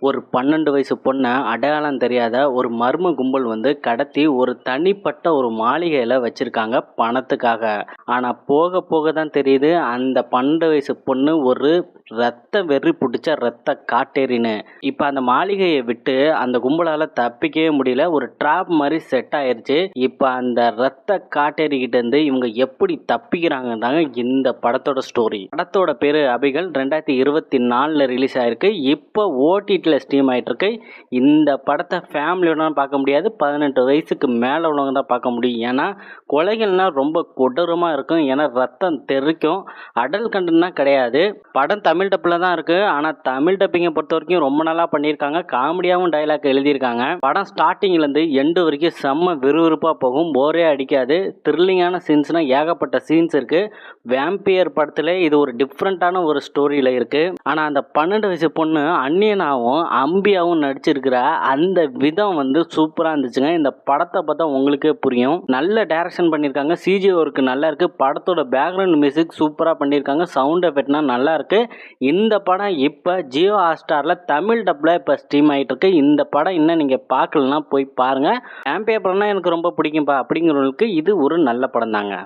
ஒரு 12 வயசு பொண்ண அடையாளம் தெரியாத ஒரு மர்ம கும்பல் வந்து கடத்தி ஒரு தனிப்பட்ட ஒரு மாளிகையில வச்சிருக்காங்க பணத்துக்காக. ஆனா போக போக தான் தெரியுது அந்த 12 வயசு பொண்ணு ஒரு ரத்த வெறி பிடிச்ச ரத்த காட்டேரின்னு. இப்ப அந்த மாளிகையை விட்டு அந்த கும்பலால தப்பிக்கவே முடியல. ஒரு டிராப் மாதிரி செட் ஆயிருச்சு. இப்ப அந்த ரத்த காட்டேரி கிட்ட இருந்து இவங்க எப்படி தப்பிக்கிறாங்க தாங்க இந்த படத்தோட ஸ்டோரி. படத்தோட பேரு அபிகள் 2024 ரிலீஸ் ஆயிருக்கு. இப்போ ஓடிடியில் ஸ்ட்ரீம் ஆயிட்டு இருக்கு. இந்த படத்தை ஃபேமிலியோட பார்க்க முடியாது, 18 வயசுக்கு மேலே உள்ளவங்க தான் பார்க்க முடியும். ஏன்னா கொலைகள்லாம் ரொம்ப கொடூரமாக இருக்கும். ஏன்னா ரத்தம் தெறிக்கும். அடல் கண்டனா கிடையாது. படம் தமிழ் டப்பில் தான் இருக்கு. ஆனால் தமிழ் டப்பிங்கை பொறுத்த வரைக்கும் ரொம்ப நல்லா பண்ணியிருக்காங்க. காமெடியாகவும் டைலாக் எழுதியிருக்காங்க. படம் ஸ்டார்டிங்லேருந்து எண்டு வரைக்கும் செம்ம விறுவிறுப்பாக போகும். போரே அடிக்காது. த்ரில்லிங்கான சீன்ஸ்னா ஏகப்பட்ட சீன்ஸ் இருக்கு. வேம்பியர் படத்தில் இது ஒரு டிஃப்ரெண்ட்டான ஒரு ஸ்டோரியில் இருக்கு. ஆனால் அந்த 12 வயசு பொண்ணு அந்நியனாகவும் அம்பியாவும் நடிச்சிருக்கிற அந்த விதம் வந்து சூப்பராக இருந்துச்சுங்க. இந்த படத்தை பார்த்தா உங்களுக்கே புரியும். நல்ல டைரக்ஷன் பண்ணியிருக்காங்க. சிஜி ஒர்க் நல்லா இருக்கு. படத்தோட பேக்ரவுண்ட் மியூசிக் சூப்பராக பண்ணியிருக்காங்க. சவுண்ட் எஃபெக்ட்னா நல்லா இருக்கு. இந்த படம் இப்போ ஜியோ ஹாட்ஸ்டாரில் தமிழ் டப்பில் இப்போ ஸ்ட்ரீம் ஆகிட்டு இருக்கு. இந்த படம் இன்னும் நீங்கள் பார்க்கலன்னா போய் பாருங்க. வேம்பியர் படம்னா எனக்கு ரொம்ப பிடிக்கும்பா அப்படிங்கிறவங்களுக்கு இது ஒரு நல்ல படம் தாங்க.